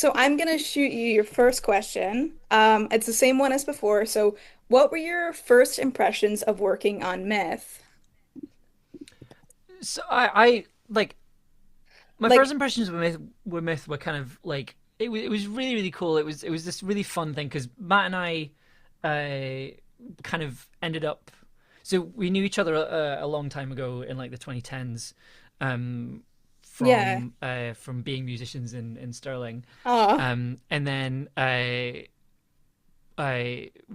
So I'm gonna shoot you your first question. It's the same one as before. So, what were your first impressions of working on Myth? So I like my Like, first impressions with Myth were kind of like it was really really cool. It was this really fun thing because Matt and I kind of ended up. So we knew each other a long time ago in like the 2010s, um, yeah. from being musicians in Stirling, Oh, and then I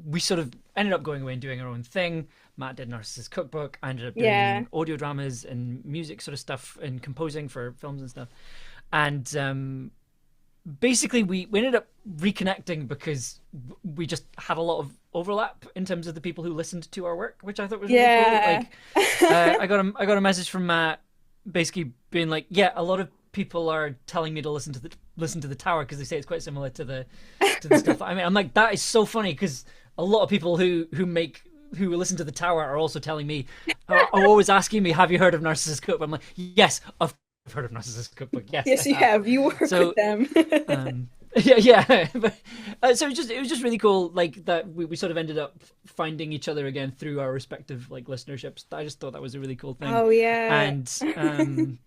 we sort of ended up going away and doing our own thing. Matt did Narcissist Cookbook. I ended up yeah. doing audio dramas and music sort of stuff and composing for films and stuff. And basically, we ended up reconnecting because we just had a lot of overlap in terms of the people who listened to our work, which I thought was really cool. Yeah. I got a message from Matt, basically being like, "Yeah, a lot of people are telling me to listen to the Tower because they say it's quite similar to the stuff." I'm like, that is so funny because a lot of people who listen to the Tower are also telling me, are always asking me, "Have you heard of Narcissist Cookbook?" I'm like, "Yes, I've heard of Narcissist Cookbook. Yes, Yes, I you have." have. You work with So them. yeah, yeah. But, so it was just really cool, like that we sort of ended up finding each other again through our respective like listenerships. I just thought that was a really cool thing, Oh yeah. and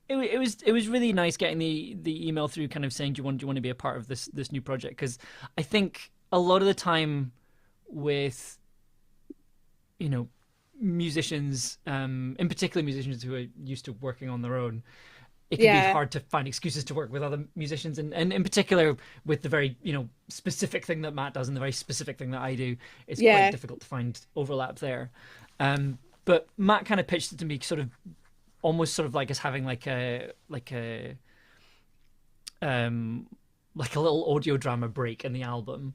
it was really nice getting the email through, kind of saying, do you want to be a part of this new project? Because I think a lot of the time with you know musicians, in particular musicians who are used to working on their own, it can be Yeah. hard to find excuses to work with other musicians, and in particular with the very specific thing that Matt does and the very specific thing that I do, it's quite Yeah. difficult to find overlap there. But Matt kind of pitched it to me, sort of almost sort of like as having um like a little audio drama break in the album,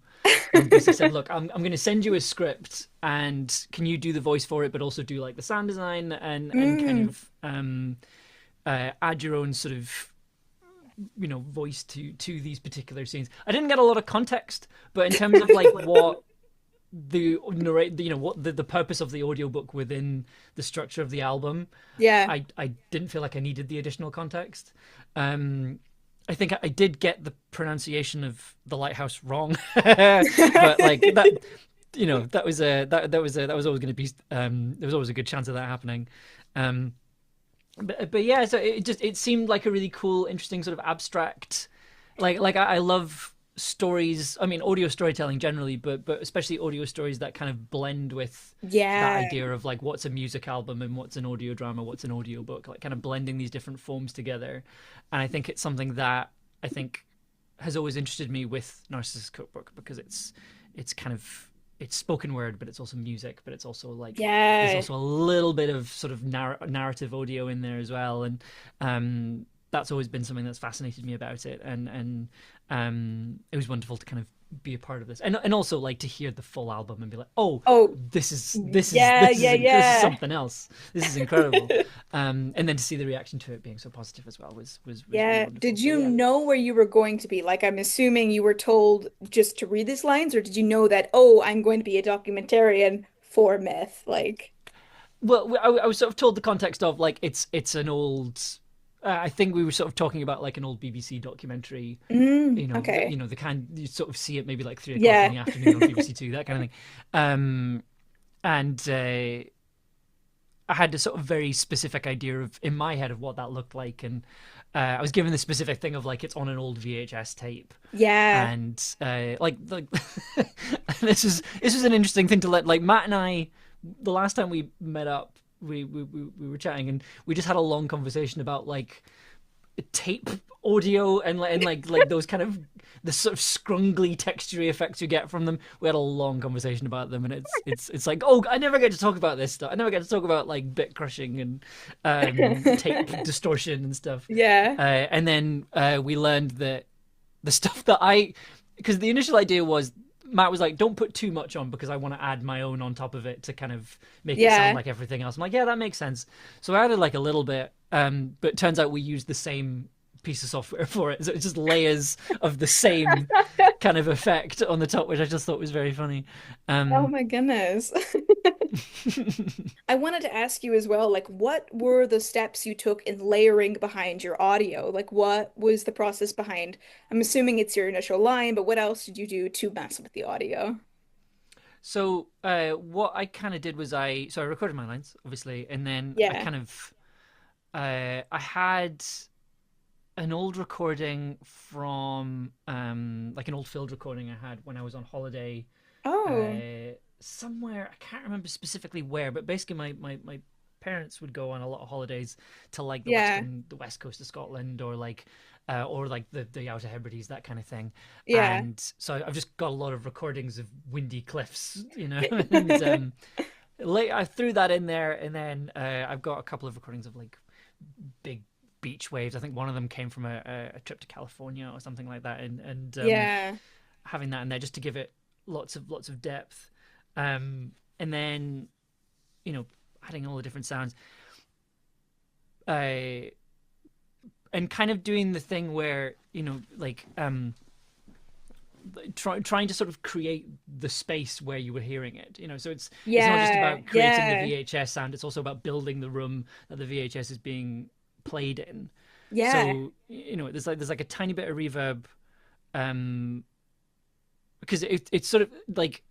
and basically said, "Look, I'm going to send you a script, and can you do the voice for it, but also do like the sound design and kind Mm. of add your own sort of voice to these particular scenes." I didn't get a lot of context, but in terms of like what the narrate, what the purpose of the audiobook within the structure of the album, Yeah. I didn't feel like I needed the additional context. Um, I think I did get the pronunciation of the lighthouse wrong, but like that, that was always going to be, there was always a good chance of that happening. Um, but yeah, so it seemed like a really cool, interesting sort of abstract, I love stories. I mean, audio storytelling generally, but especially audio stories that kind of blend with that Yeah. idea of like what's a music album and what's an audio drama, what's an audio book, like kind of blending these different forms together. And I think it's something that I think has always interested me with Narcissist Cookbook, because it's kind of, it's spoken word, but it's also music, but it's also like there's Yeah. also a little bit of sort of narrative audio in there as well, and that's always been something that's fascinated me about it, and it was wonderful to kind of be a part of this, and also like to hear the full album and be like, oh, Oh, yeah, yeah, this is yeah. something else. This is incredible. And then to see the reaction to it being so positive as well was really Yeah. wonderful. Did So you yeah. know where you were going to be? Like, I'm assuming you were told just to read these lines, or did you know that, oh, I'm going to be a documentarian for Myth? Like, Well, I was sort of told the context of like it's an old. I think we were sort of talking about like an old BBC documentary. okay. The kind you sort of see it maybe like 3 o'clock in Yeah. the afternoon on BBC Two, that kind of thing. And I had a sort of very specific idea of in my head of what that looked like, and I was given the specific thing of like it's on an old VHS tape, Yeah. and like this was an interesting thing to let like Matt and I, the last time we met up, we were chatting, and we just had a long conversation about like tape audio and like those kind of the sort of scrungly textury effects you get from them. We had a long conversation about them, and it's like, oh, I never get to talk about this stuff. I never get to talk about like bit crushing and tape distortion and stuff. Yeah. And then we learned that the stuff that because the initial idea was, Matt was like, don't put too much on because I want to add my own on top of it to kind of make it sound Yeah. like everything else. I'm like, yeah, that makes sense. So I added like a little bit, but it turns out we used the same piece of software for it. So it's just layers of the same kind of effect on the top, which I just thought was very funny. Oh Um, my goodness. I wanted to ask you as well, like, what were the steps you took in layering behind your audio? Like, what was the process behind? I'm assuming it's your initial line, but what else did you do to mess with the audio? so what I kind of did was I recorded my lines, obviously, and then I Yeah. kind of I had an old recording from like an old field recording I had when I was on holiday Oh, somewhere. I can't remember specifically where, but basically my parents would go on a lot of holidays to like yeah. the west coast of Scotland, or like the Outer Hebrides, that kind of thing. Yeah. And so I've just got a lot of recordings of windy cliffs, and I threw that in there, and then I've got a couple of recordings of like big beach waves. I think one of them came from a trip to California or something like that, and Yeah. having that in there just to give it lots of depth, and then adding all the different sounds, uh, and kind of doing the thing where trying to sort of create the space where you were hearing it. So it's not just Yeah. about creating the Yeah. VHS sound; it's also about building the room that the VHS is being played in. Yeah. So there's like a tiny bit of reverb, um, because it's sort of like,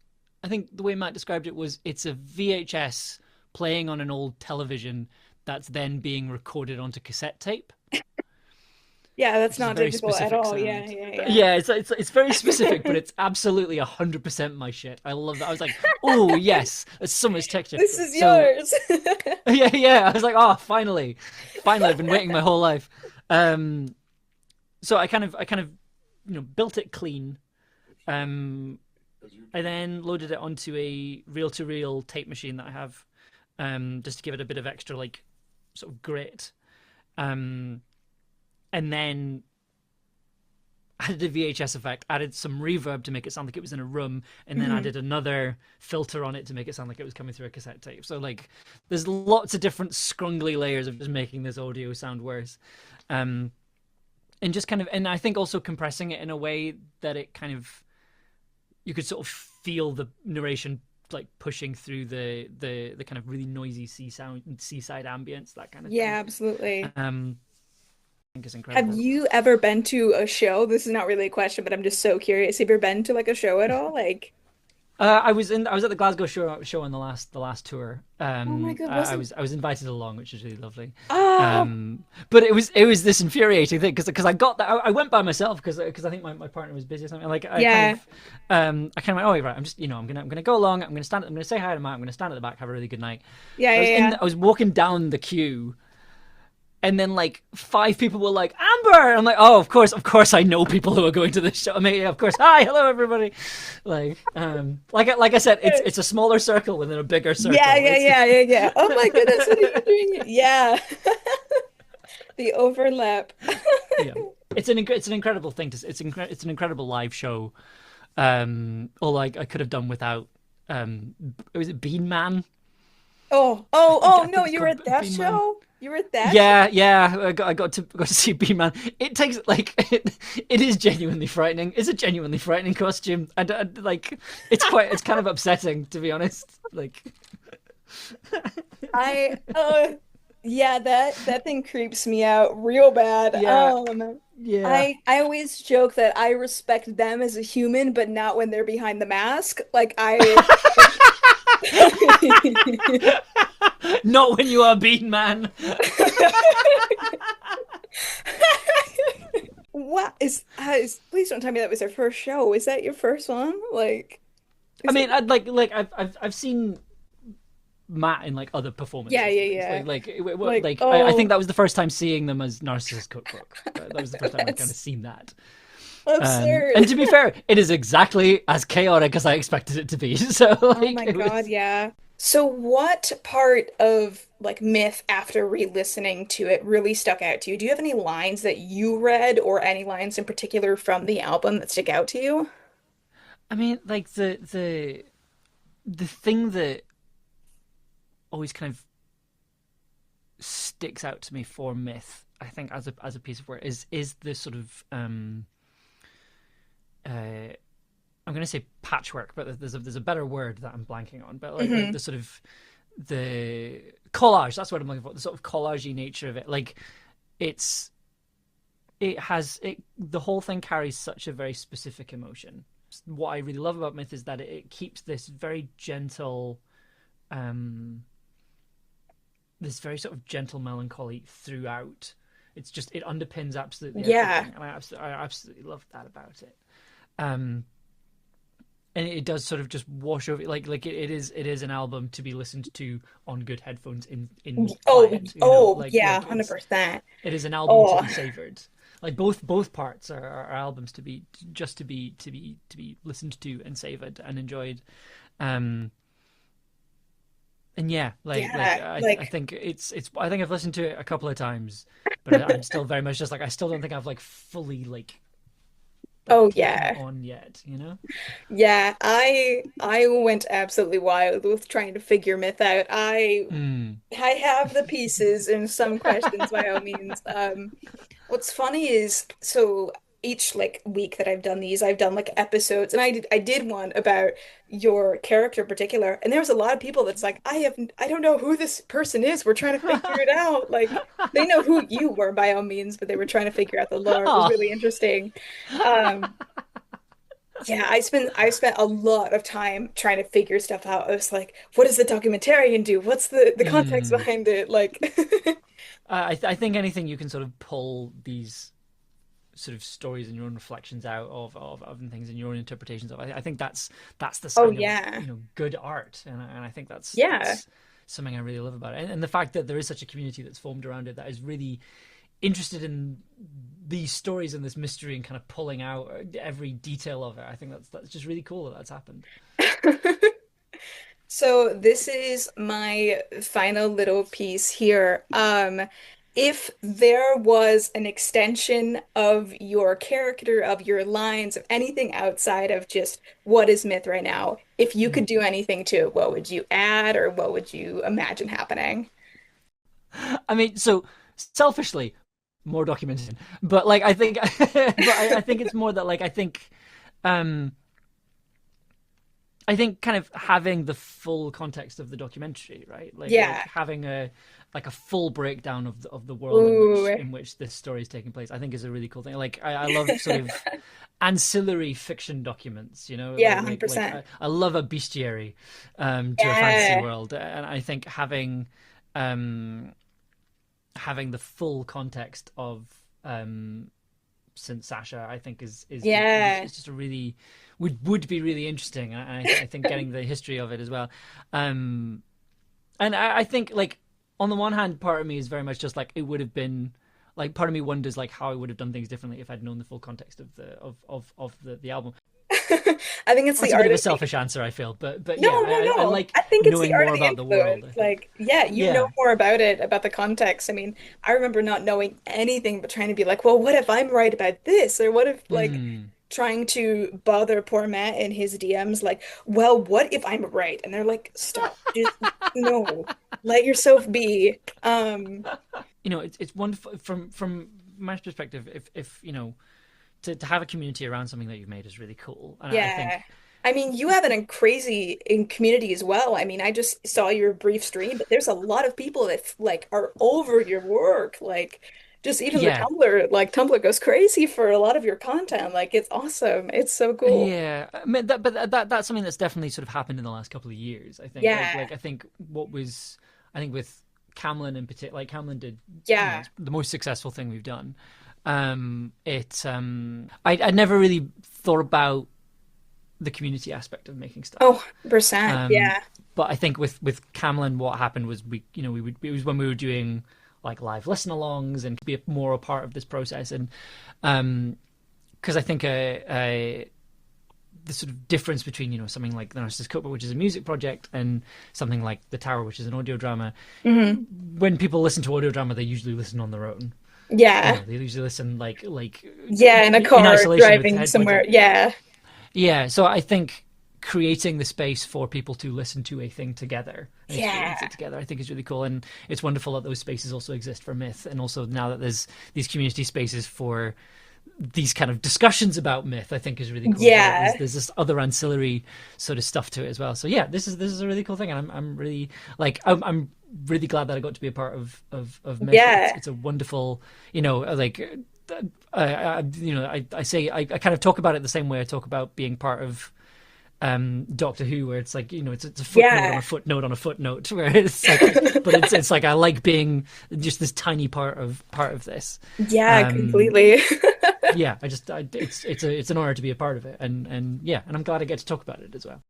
I think the way Matt described it was, it's a VHS playing on an old television that's then being recorded onto cassette tape, Yeah, that's which is a not very digital at specific all. Yeah, sound. yeah, yeah. Yeah, it's very specific, but it's absolutely 100% my shit. I love that. I was like, oh yes, there's so much texture. This is So yours. yeah. I was like, oh, finally, I've been waiting my whole life. Um, so I kind of built it clean. Um, I then loaded it onto a reel-to-reel tape machine that I have, just to give it a bit of extra like sort of grit. Um, and then added a VHS effect, added some reverb to make it sound like it was in a room, and then Mhm. added another filter on it to make it sound like it was coming through a cassette tape. So like, there's lots of different scrungly layers of just making this audio sound worse. Um, and just kind of, and I think also compressing it in a way that it kind of, you could sort of feel the narration like pushing through the kind of really noisy seaside ambience, that kind of Yeah, thing. absolutely. I think is Have incredible. you ever been to a show? This is not really a question, but I'm just so curious. Have you ever been to like a show at all? Like, I was at the Glasgow show on the last tour. oh my God, I wasn't was invited along, which was really lovely. oh But it was this infuriating thing, because I got that, I went by myself, because I think my partner was busy or something. Like yeah. I kind of went, oh right, I'm gonna go along. I'm gonna say hi to Matt. I'm gonna stand at the back, have a really good night. Yeah, yeah, yeah. I was walking down the queue, and then like five people were like, Amber. I'm like, oh, of course, I know people who are going to this show. I mean, yeah, of course. Hi, hello, everybody. Like I said, it's a smaller circle within a bigger Yeah, circle. yeah, yeah, yeah, yeah. Oh my goodness, what are you doing? Yeah. The overlap. Yeah, it's an incredible thing it's an incredible live show. Or like, I could have done without. Was it Bean Man? Oh, I oh, think oh I think no, it's you were called at that Bean Man. show? You were at that show? Yeah. I got to see Bean Man. It takes like it is genuinely frightening. It's a genuinely frightening costume. Like, it's kind of upsetting, to be honest. Like, I yeah, that thing creeps me out real bad. yeah, yeah. I always joke that I respect them as a human, but not when they're behind the mask. Like I Not when you are Bean Man. What please don't tell me that was their first show. Is that your first one? Like, I is it? mean, I've seen Matt in like other Yeah, performances yeah, and things. yeah. Like, I think oh, that was the first time seeing them as Narcissist Cookbook. That was the first time I'd kind of that's seen that. And absurd. to be fair, it is exactly as chaotic as I expected it to be. So Oh like, my it God, was. yeah. So what part of like Myth after re-listening to it really stuck out to you? Do you have any lines that you read or any lines in particular from the album that stick out to you? I mean, like, the thing that always kind of sticks out to me for Myth, I think as a piece of work is the sort of I'm going to say patchwork, but there's a better word that I'm blanking on. But like Hmm. the sort of the collage. That's what I'm looking for. The sort of collagey nature of it. Like it's the whole thing carries such a very specific emotion. What I really love about Myth is that it keeps this very gentle, um, this very sort of gentle melancholy throughout. It underpins absolutely Yeah. everything, and I absolutely love that about it. Um, and it does sort of just wash over, it is an album to be listened to on good headphones in Oh, quiet. oh, yeah, Like 100%. it is an album to Oh, be savored. Like both parts are albums to be just to be listened to and savored and enjoyed. Um, and yeah, yeah. I Like, think it's I think I've listened to it a couple of times, but I'm still very much just like I still don't think I've like fully like oh, taken it yeah. on yet. You know? Yeah, I went absolutely wild with trying to figure Myth out. Mm. I have the pieces and some questions by all means. What's funny is so each like week that I've done these, I've done like episodes, and I did one about your character in particular, and there was a lot of people that's like, I don't know who this person is. We're trying to figure it out. Like they know who you were by all means, but they were trying to figure out the lore. It was Oh. really interesting. Um, yeah, I spent a lot of time trying to figure stuff out. I was like, what does the documentarian do? What's the context Mm. behind it? Like, I think anything you can sort of pull these sort of stories and your own reflections out of and things and your own interpretations of. I think that's the oh sign of yeah. good art, and I think Yeah. that's something I really love about it, and the fact that there is such a community that's formed around it that is really interested in these stories and this mystery and kind of pulling out every detail of it. I think that's just really cool that that's happened. So this is my final little piece here. If there was an extension of your character, of your lines, of anything outside of just what is Myth right now, if you could Mm. do anything to it, what would you add or what would you imagine happening? I mean, so selfishly, more documentation, but like I think, I think it's more that like um, I think kind of having the full context of the documentary, right? Like Yeah. having a full breakdown of the world Ooh. in which this story is taking place, I think is a really cool thing. Like I love sort of ancillary fiction documents, Yeah, like 100%. I love a bestiary to a fantasy Yeah. world, and I think um having the full context of Saint Sasha, I think Yeah. is just a really would be really interesting, and I think getting the history of it as well, and I think like on the one hand, part of me is very much just like it would have been like part of me wonders like how I would have done things differently if I'd known the full context of the album. I think it's the That's a bit art of a of the selfish answer, I feel, but no, yeah, no, I no. like I think it's the knowing art more of the about the world. influence. I think, Like, yeah, you know yeah. more about it, about the context. I mean, I remember not knowing anything but trying to be like, well, what if I'm right about this? Or what if like Hmm. trying to bother poor Matt in his DMs, like, well, what if I'm right? And they're like, stop, just no, let yourself be. It's wonderful from my perspective. If to have a community around something that you've made is really cool, and I Yeah. think I mean, you have it in crazy in community as well. I mean, I just saw your brief stream, but there's a lot of people that like are over your work. Like just even the yeah, Tumblr, like Tumblr goes crazy for a lot of your content. Like it's awesome. It's so cool. yeah. I mean, that's something that's definitely sort of happened in the last couple of years. I think Yeah. I think I think with Camlin in particular, like Camlin did, Yeah. it's the most successful thing we've done. I never really thought about the community aspect of making Oh, stuff. 100%. Um, Yeah. but I think with Camlin, what happened was it was when we were doing like live listen-alongs and be more a part of this process, and because I think the sort of difference between something like the Narcissist Cookbook, which is a music project, and something like The Tower, which is an audio drama. Hmm. When people listen to audio drama, they usually listen on their own. Yeah. They usually listen like Yeah, in a in car isolation with driving headphones somewhere. in. Yeah. Yeah, so I think creating the space for people to listen to a thing together and Yeah. experience it together, I think is really cool. And it's wonderful that those spaces also exist for myth, and also now that there's these community spaces for these kind of discussions about myth, I think is really cool as well. Yeah. There's this other ancillary sort of stuff to it as well. So yeah, this is a really cool thing, and I'm really I'm really glad that I got to be a part of myth. Yeah. It's a wonderful, like I say I kind of talk about it the same way I talk about being part of Doctor Who, where it's like, it's a footnote on Yeah. a footnote on a footnote, where it's like, but it's like I like being just this tiny part of this. Yeah, Um, completely. yeah, it's an honor to be a part of it, and yeah, and I'm glad I get to talk about it as well.